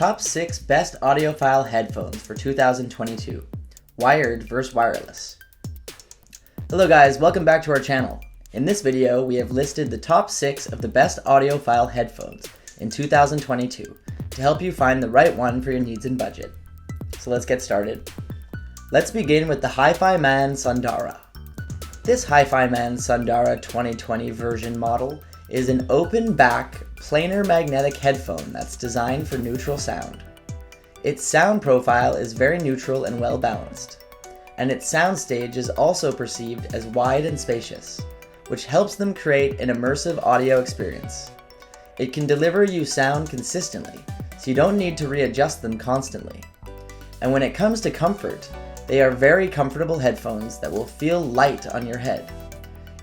Top 6 Best Audiophile Headphones for 2022. Wired vs. wireless. Hello guys, welcome back to our channel. In this video, we have listed the top 6 of the best audiophile headphones in 2022 to help you find the right one for your needs and budget. So let's get started. Let's begin with the HiFiMan Sundara. This HiFiMan Sundara 2020 version model is an open back, planar magnetic headphone that's designed for neutral sound. Its sound profile is very neutral and well balanced, and its soundstage is also perceived as wide and spacious, which helps them create an immersive audio experience. It can deliver you sound consistently, so you don't need to readjust them constantly. And when it comes to comfort, they are very comfortable headphones that will feel light on your head.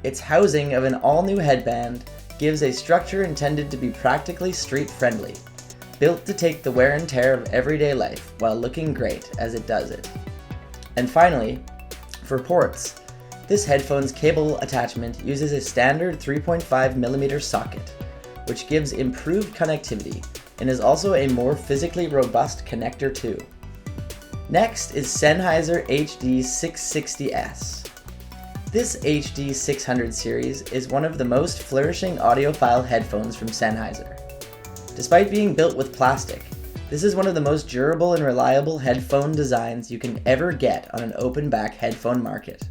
Its housing of an all-new headband gives a structure intended to be practically street-friendly, built to take the wear and tear of everyday life while looking great as it does it. And finally, for ports, this headphone's cable attachment uses a standard 3.5mm socket, which gives improved connectivity and is also a more physically robust connector too. Next is Sennheiser HD660S. This HD600 series is one of the most flourishing audiophile headphones from Sennheiser. Despite being built with plastic, this is one of the most durable and reliable headphone designs you can ever get on an open back headphone market,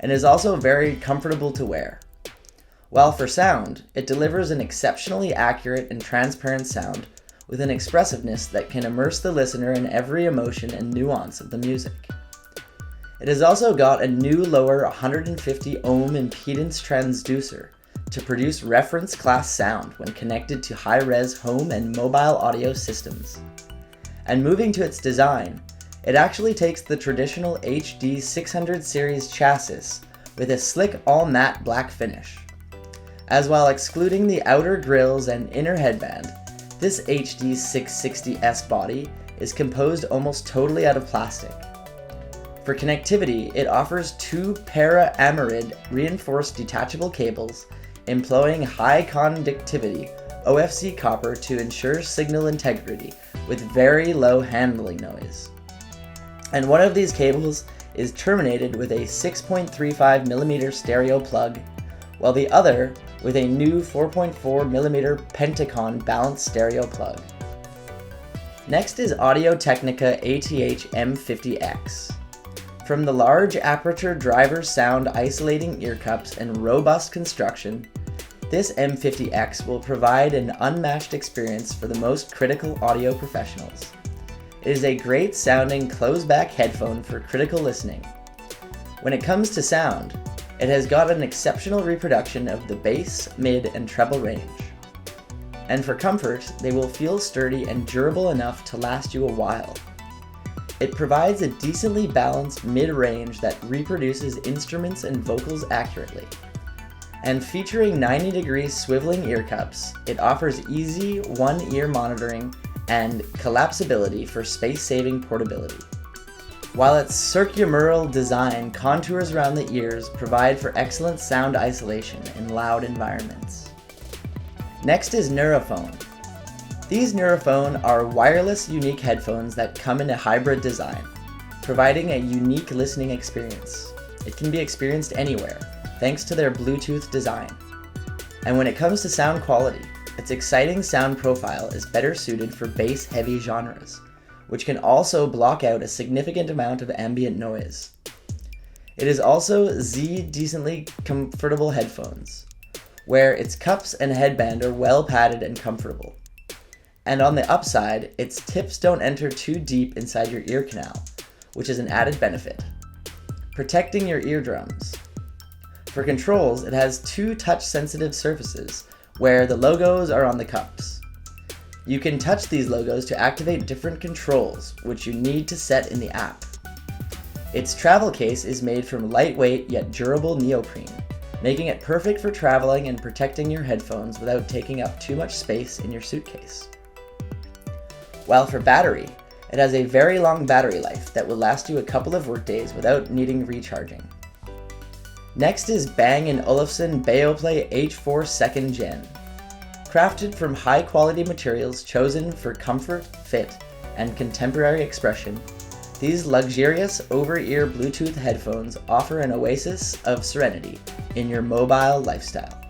and is also very comfortable to wear. While for sound, it delivers an exceptionally accurate and transparent sound with an expressiveness that can immerse the listener in every emotion and nuance of the music. It has also got a new lower 150 ohm impedance transducer to produce reference class sound when connected to high-res home and mobile audio systems. And moving to its design, it actually takes the traditional HD600 series chassis with a slick all-matte black finish. As while excluding the outer grills and inner headband, this HD660S body is composed almost totally out of plastic. For connectivity, it offers two para-amide reinforced detachable cables employing high conductivity OFC copper to ensure signal integrity with very low handling noise. And one of these cables is terminated with a 6.35mm stereo plug, while the other with a new 4.4mm Pentacon balanced stereo plug. Next is Audio-Technica ATH-M50X. From the large aperture driver sound isolating ear cups and robust construction, this M50X will provide an unmatched experience for the most critical audio professionals. It is a great sounding closed-back headphone for critical listening. When it comes to sound, it has got an exceptional reproduction of the bass, mid, and treble range. And for comfort, they will feel sturdy and durable enough to last you a while. It provides a decently balanced mid-range that reproduces instruments and vocals accurately. And featuring 90-degree swiveling ear cups, it offers easy one-ear monitoring and collapsibility for space-saving portability. While its circumural design contours around the ears provide for excellent sound isolation in loud environments. Next is Nuraphone. These Nuraphone are wireless unique headphones that come in a hybrid design, providing a unique listening experience. It can be experienced anywhere, thanks to their Bluetooth design. And when it comes to sound quality, its exciting sound profile is better suited for bass-heavy genres, which can also block out a significant amount of ambient noise. It is also decently comfortable headphones, where its cups and headband are well padded and comfortable. And on the upside, its tips don't enter too deep inside your ear canal, which is an added benefit. Protecting your eardrums. For controls, it has two touch-sensitive surfaces, where the logos are on the cups. You can touch these logos to activate different controls, which you need to set in the app. Its travel case is made from lightweight yet durable neoprene, making it perfect for traveling and protecting your headphones without taking up too much space in your suitcase. While for battery, it has a very long battery life that will last you a couple of workdays without needing recharging. Next is Bang & Olufsen Beoplay H4 2nd Gen. Crafted from high-quality materials chosen for comfort, fit, and contemporary expression, these luxurious over-ear Bluetooth headphones offer an oasis of serenity in your mobile lifestyle.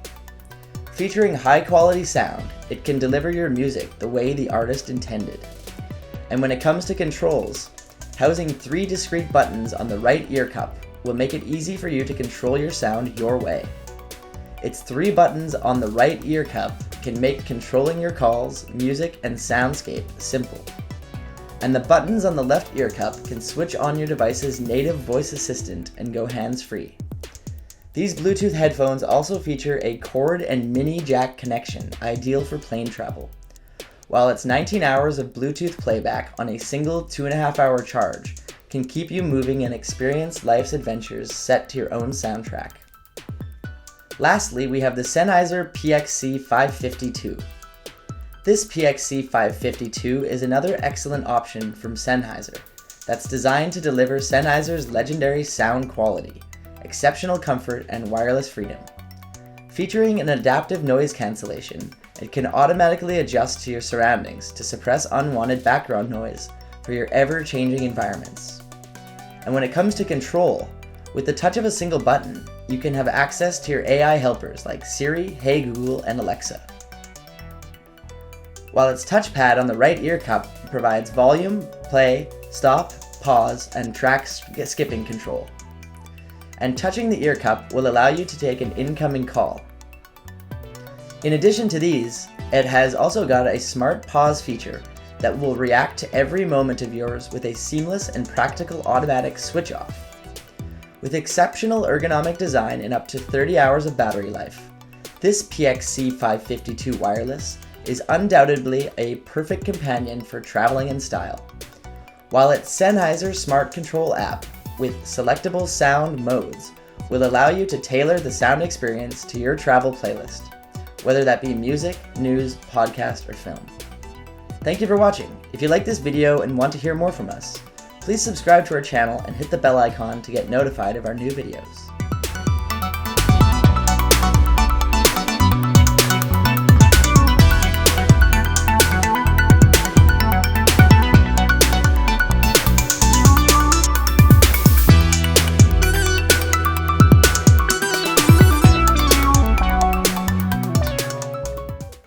Featuring high-quality sound, it can deliver your music the way the artist intended. And when it comes to controls, housing 3 discrete buttons on the right ear cup will make it easy for you to control your sound your way. Its 3 buttons on the right ear cup can make controlling your calls, music, and soundscape simple. And the buttons on the left ear cup can switch on your device's native voice assistant and go hands-free. These Bluetooth headphones also feature a cord and mini jack connection, ideal for plane travel. While its 19 hours of Bluetooth playback on a single 2.5-hour charge can keep you moving and experience life's adventures set to your own soundtrack. Lastly, we have the Sennheiser PXC 552. This PXC 552 is another excellent option from Sennheiser that's designed to deliver Sennheiser's legendary sound quality, exceptional comfort, and wireless freedom. Featuring an adaptive noise cancellation, it can automatically adjust to your surroundings to suppress unwanted background noise for your ever-changing environments. And when it comes to control, with the touch of a single button, you can have access to your AI helpers like Siri, Hey Google, and Alexa. While its touchpad on the right ear cup provides volume, play, stop, pause, and track skipping control. And touching the ear cup will allow you to take an incoming call. In addition to these, it has also got a smart pause feature that will react to every moment of yours with a seamless and practical automatic switch off. With exceptional ergonomic design and up to 30 hours of battery life, this PXC 552 wireless is undoubtedly a perfect companion for traveling in style. While its Sennheiser Smart Control app with selectable sound modes will allow you to tailor the sound experience to your travel playlist, whether that be music, news, podcast, or film. Thank you for watching. If you like this video and want to hear more from us, please subscribe to our channel and hit the bell icon to get notified of our new videos.